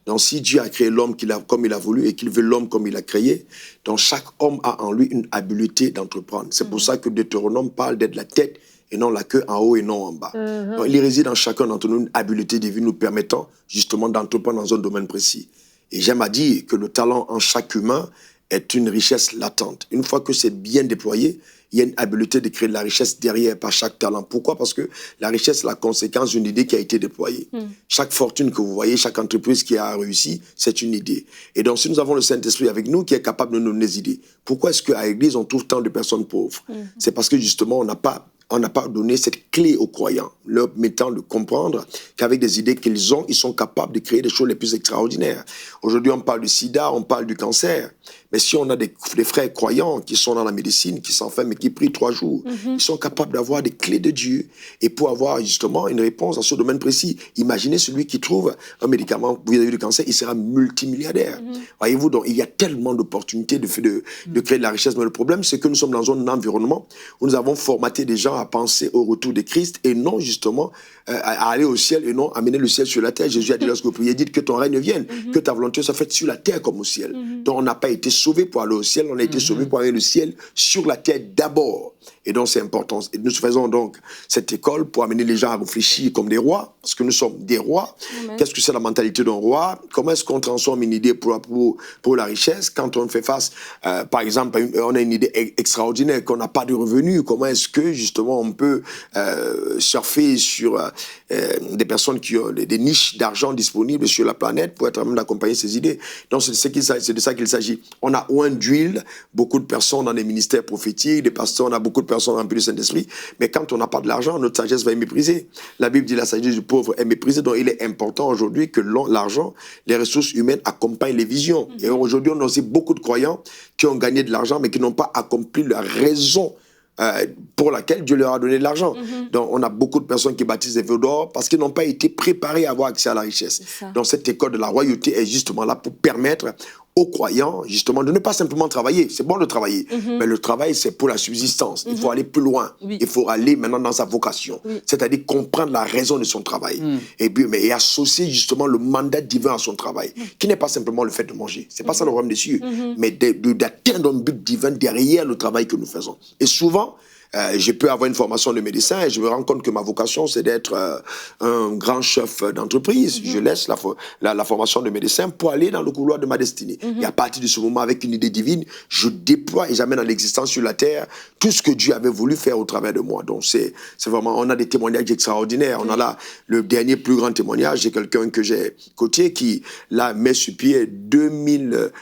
Donc si Dieu a créé l'homme comme il a voulu et qu'il veut l'homme comme il a créé, donc chaque homme a en lui une habileté d'entreprendre. C'est pour ça que Deutéronome parle d'être la tête et non la queue en haut et non en bas. Donc, il réside en chacun d'entre nous une habileté divine nous permettant justement d'entreprendre dans un domaine précis. Et j'aime à dire que le talent en chaque humain est une richesse latente. Une fois que c'est bien déployé, il y a une habileté de créer de la richesse derrière par chaque talent. Pourquoi? Parce que la richesse est la conséquence d'une idée qui a été déployée. Chaque fortune que vous voyez, chaque entreprise qui a réussi, c'est une idée. Et donc, si nous avons le Saint-Esprit avec nous qui est capable de nous donner des idées, pourquoi est-ce qu'à l'église, on trouve tant de personnes pauvres? C'est parce que justement, on n'a pas donné cette clé aux croyants, leur permettant de comprendre qu'avec des idées qu'ils ont, ils sont capables de créer des choses les plus extraordinaires. Aujourd'hui, on parle du sida, on parle du cancer. Mais si on a des frères croyants qui sont dans la médecine, qui s'enferment et qui prient 3 jours, ils sont capables d'avoir des clés de Dieu et pour avoir justement une réponse dans ce domaine précis. Imaginez celui qui trouve un médicament vis-à-vis du cancer, il sera multimilliardaire. Voyez-vous, donc il y a tellement d'opportunités de créer de la richesse. Mais le problème, c'est que nous sommes dans un environnement où nous avons formaté des gens à penser au retour de Christ et non justement à aller au ciel et non à amener le ciel sur la terre. Jésus a dit lorsque vous priez, dites que ton règne vienne, que ta volonté soit faite sur la terre comme au ciel. Donc on n'a pas été sauvés pour aller au ciel, on a été sauvés pour aller au ciel sur la terre d'abord. Et donc, c'est important. Et nous faisons donc cette école pour amener les gens à réfléchir comme des rois, parce que nous sommes des rois. Qu'est-ce que c'est la mentalité d'un roi? Comment est-ce qu'on transforme une idée pour la richesse? Quand on fait face, par exemple, on a une idée extraordinaire, qu'on n'a pas de revenus, comment est-ce que, justement, on peut surfer sur des personnes qui ont des niches d'argent disponibles sur la planète pour être à même d'accompagner ces idées? Donc, c'est de ça qu'il s'agit. On a oint d'huile, beaucoup de personnes dans les ministères prophétiques, des pasteurs, on a beaucoup de personnes remplies du Saint-Esprit, mais quand on n'a pas de l'argent, notre sagesse va être méprisée. La Bible dit la sagesse du pauvre est méprisée, donc il est important aujourd'hui que l'argent, les ressources humaines accompagnent les visions. Et aujourd'hui, on a aussi beaucoup de croyants qui ont gagné de l'argent, mais qui n'ont pas accompli la raison pour laquelle Dieu leur a donné de l'argent. Donc, on a beaucoup de personnes qui baptisent des veaux d'or parce qu'ils n'ont pas été préparés à avoir accès à la richesse. Donc, cette école de la royauté est justement là pour permettre aux croyants, justement, de ne pas simplement travailler. C'est bon de travailler, mais le travail, c'est pour la subsistance. Il faut aller plus loin. Il faut aller maintenant dans sa vocation. C'est-à-dire comprendre la raison de son travail. Et associer justement le mandat divin à son travail, qui n'est pas simplement le fait de manger. C'est pas ça le royaume des cieux, mais d'atteindre un but divin derrière le travail que nous faisons. Et souvent, je peux avoir une formation de médecin et je me rends compte que ma vocation, c'est d'être un grand chef d'entreprise. Je laisse la formation de médecin pour aller dans le couloir de ma destinée. Et à partir de ce moment, avec une idée divine, je déploie et j'amène en existence sur la terre tout ce que Dieu avait voulu faire au travers de moi. Donc, c'est vraiment, on a des témoignages extraordinaires. On a là le dernier plus grand témoignage, c'est quelqu'un que j'ai coaché qui, là, met sur pied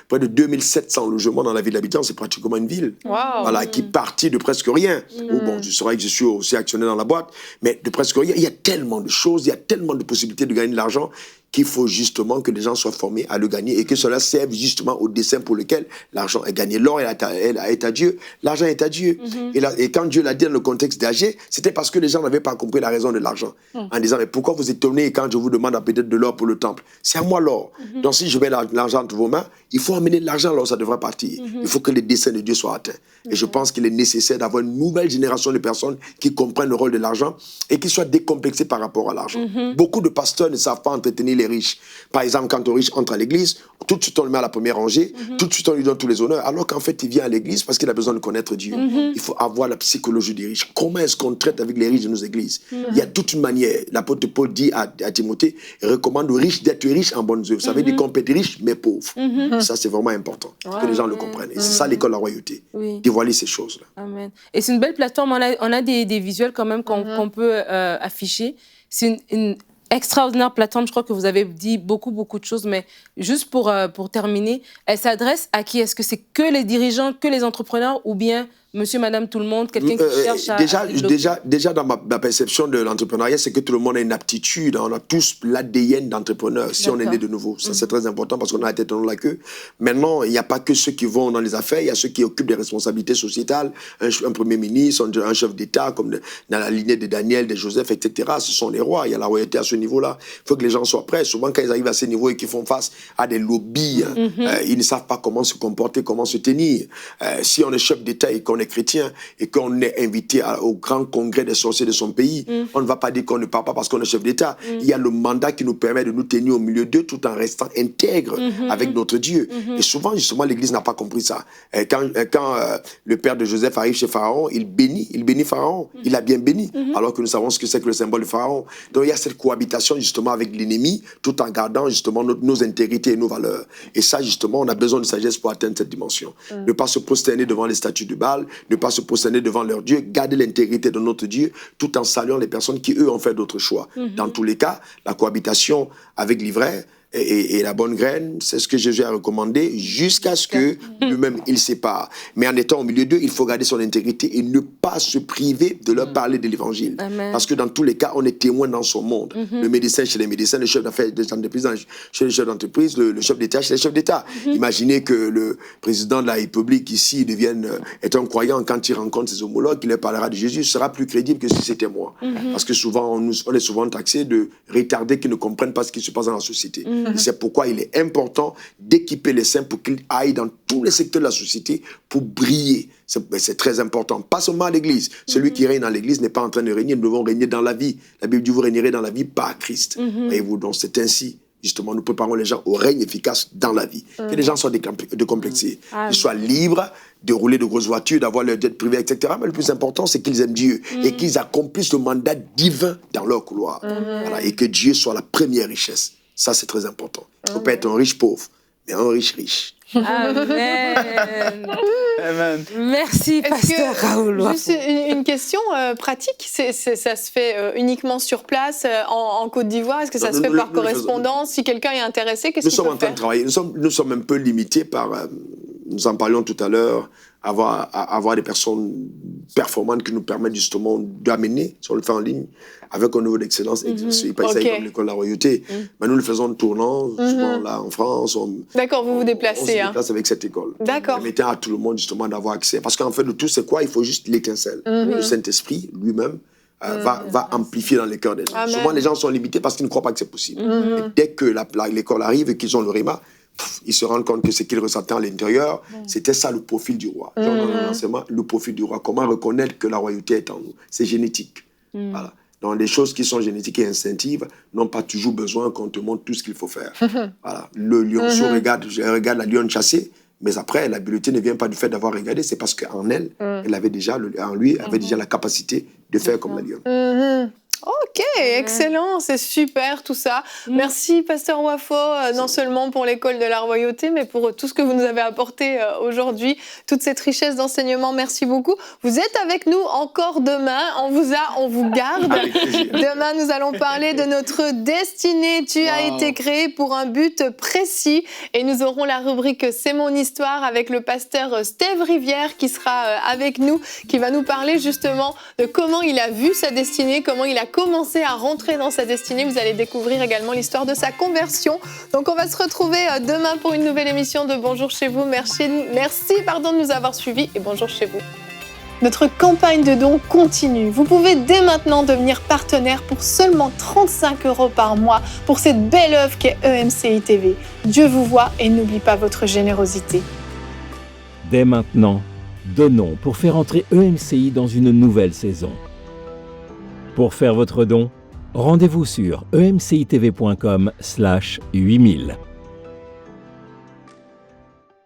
près de 2700 logements dans la ville d'Abidjan. C'est pratiquement une ville. Voilà, qui partit de presque rien. Bon, je saurais que je suis aussi actionnaire dans la boîte, mais de presque rien. Il y a tellement de choses, il y a tellement de possibilités de gagner de l'argent qu'il faut justement que les gens soient formés à le gagner et que cela serve justement au dessein pour lequel l'argent est gagné. L'or est à Dieu, l'argent est à Dieu. Et quand Dieu l'a dit dans le contexte d'Agé, c'était parce que les gens n'avaient pas compris la raison de l'argent. En disant, mais pourquoi vous étonnez quand je vous demande peut-être de l'or pour le temple? C'est à moi l'or. Donc si je mets l'argent entre vos mains, il faut amener de l'argent alors ça devrait partir. Il faut que les desseins de Dieu soient atteints. Et je pense qu'il est nécessaire d'avoir une nouvelle génération de personnes qui comprennent le rôle de l'argent et qui soient décomplexées par rapport à l'argent. Beaucoup de pasteurs ne savent pas entretenir les riches. Par exemple, quand un riche entre à l'église, tout de suite on le met à la première rangée, tout de suite on lui donne tous les honneurs, alors qu'en fait il vient à l'église parce qu'il a besoin de connaître Dieu. Il faut avoir la psychologie des riches. Comment est-ce qu'on traite avec les riches de nos églises? Il y a toute une manière. L'apôtre Paul dit à Timothée, il recommande aux riches d'être riches en bonnes œuvres. Ça veut dire qu'on peut être riche mais pauvre. Ça c'est vraiment important, que les gens le comprennent. Et c'est ça l'école de la royauté, dévoiler ces choses-là. Amen. Et c'est une belle plateforme, on a des visuels quand même qu'on peut afficher. C'est une extraordinaire plateforme, je crois que vous avez dit beaucoup de choses, mais juste pour terminer, elle s'adresse à qui? Est-ce que c'est que les dirigeants, que les entrepreneurs ou bien monsieur, madame, tout le monde, quelqu'un qui cherche à... Déjà dans ma perception de l'entrepreneuriat, c'est que tout le monde a une aptitude. On a tous l'ADN d'entrepreneur si on est né de nouveau. Ça, c'est très important parce qu'on a la tête dans la queue. Maintenant, il n'y a pas que ceux qui vont dans les affaires, il y a ceux qui occupent des responsabilités sociétales, un premier ministre, un chef d'État, comme dans la lignée de Daniel, de Joseph, etc. Ce sont les rois. Il y a la royauté à ce niveau-là. Il faut que les gens soient prêts. Souvent, quand ils arrivent à ce niveau et qu'ils font face à des lobbies, ils ne savent pas comment se comporter, comment se tenir. Si on est chef d'État et qu'on est chrétien et qu'on est invité au grand congrès des sorciers de son pays, on ne va pas dire qu'on ne parle pas parce qu'on est chef d'État. Il y a le mandat qui nous permet de nous tenir au milieu d'eux tout en restant intègre avec notre Dieu. Et souvent, justement, l'Église n'a pas compris ça. Quand le père de Joseph arrive chez Pharaon, il bénit Pharaon. Il a bien béni, alors que nous savons ce que c'est que le symbole de Pharaon. Donc il y a cette cohabitation justement avec l'ennemi, tout en gardant justement nos intégrités et nos valeurs. Et ça, justement, on a besoin de sagesse pour atteindre cette dimension. Ne pas se prosterner devant les statues de Baal, ne pas se prosterner devant leur Dieu, garder l'intégrité de notre Dieu, tout en saluant les personnes qui, eux, ont fait d'autres choix. Dans tous les cas, la cohabitation avec l'ivraie et la bonne graine, c'est ce que Jésus a recommandé jusqu'à ce que lui-même il sépare. Mais en étant au milieu d'eux, il faut garder son intégrité et ne pas se priver de leur parler de l'évangile. Parce que dans tous les cas, on est témoin dans son monde. Le médecin chez les médecins, le chef d'affaires des entreprises chez les chefs d'entreprise, le chef d'État chez les chefs d'État. Imaginez que le président de la République ici est un croyant. Quand il rencontre ses homologues, il leur parlera de Jésus, sera plus crédible que si c'était moi. Parce que souvent, on est souvent taxé de retardés qui ne comprennent pas ce qui se passe dans la société. Et c'est pourquoi il est important d'équiper les saints pour qu'ils aillent dans tous les secteurs de la société pour briller. C'est très important. Pas seulement à l'église. Celui qui règne dans l'église n'est pas en train de régner. Nous devons régner dans la vie. La Bible dit vous régnerez dans la vie par Christ. Voyez-vous, donc c'est ainsi justement, nous préparons les gens au règne efficace dans la vie. Que les gens soient décomplexés, qu'ils soient libres de rouler de grosses voitures, d'avoir leur jet privé, etc. Mais le plus important, c'est qu'ils aiment Dieu et qu'ils accomplissent le mandat divin dans leur couloir. Voilà, et que Dieu soit la première richesse. Ça, c'est très important. Il ne faut pas être un riche pauvre, mais un riche riche. Amen. Amen. Merci, pasteur Raoul. Juste une question pratique. Ça se fait uniquement sur place en Côte d'Ivoire? Est-ce que ça se fait par correspondance? Si quelqu'un est intéressé, qu'est-ce qu'il peut faire? Nous sommes en train de travailler. Nous sommes un peu limités par... nous en parlions tout à l'heure, avoir des personnes performantes qui nous permettent justement d'amener, si on le fait en ligne, avec un niveau d'excellence exercé, comme l'école de la royauté. Mais nous le faisons en tournant, souvent là en France. D'accord, vous vous déplacez. On se déplace avec cette école. D'accord. Permettant à tout le monde justement d'avoir accès. Parce qu'en fait, le tout, c'est quoi? Il faut juste l'étincelle. Le Saint-Esprit lui-même va amplifier dans les cœurs des gens. Amen. Souvent, les gens sont limités parce qu'ils ne croient pas que c'est possible. Et dès que l'école arrive et qu'ils ont le réma, ils se rendent compte que ce qu'ils ressentaient à l'intérieur, c'était ça le profil du roi. Genre dans l'enseignement, le profil du roi. Comment reconnaître que la royauté est en nous? C'est génétique. Voilà. Donc, les choses qui sont génétiques et instinctives n'ont pas toujours besoin qu'on te montre tout ce qu'il faut faire. Voilà. Le lionceau regarde la lionne chasser, mais après, l'habileté ne vient pas du fait d'avoir regardé, c'est parce qu'en elle, elle avait déjà, en lui, avait déjà la capacité de faire comme la lionne. Ok, excellent, c'est super tout ça. Merci Pasteur Wafo, non seulement pour l'école de la royauté, mais pour tout ce que vous nous avez apporté aujourd'hui, toute cette richesse d'enseignement. Merci beaucoup. Vous êtes avec nous encore demain, on vous garde. Demain, nous allons parler de notre destinée. Tu as été créé pour un but précis et nous aurons la rubrique C'est mon histoire avec le pasteur Steve Rivière qui sera avec nous, qui va nous parler justement de comment il a vu sa destinée, comment il a commencé à rentrer dans sa destinée. Vous allez découvrir également l'histoire de sa conversion. Donc on va se retrouver demain pour une nouvelle émission de Bonjour chez vous. Merci de nous avoir suivis et bonjour chez vous. Notre campagne de dons continue. Vous pouvez dès maintenant devenir partenaire pour seulement 35 € par mois pour cette belle œuvre qu'est EMCI TV. Dieu vous voit et n'oublie pas votre générosité. Dès maintenant, donnons pour faire entrer EMCI dans une nouvelle saison. Pour faire votre don, rendez-vous sur emcitv.com/8000.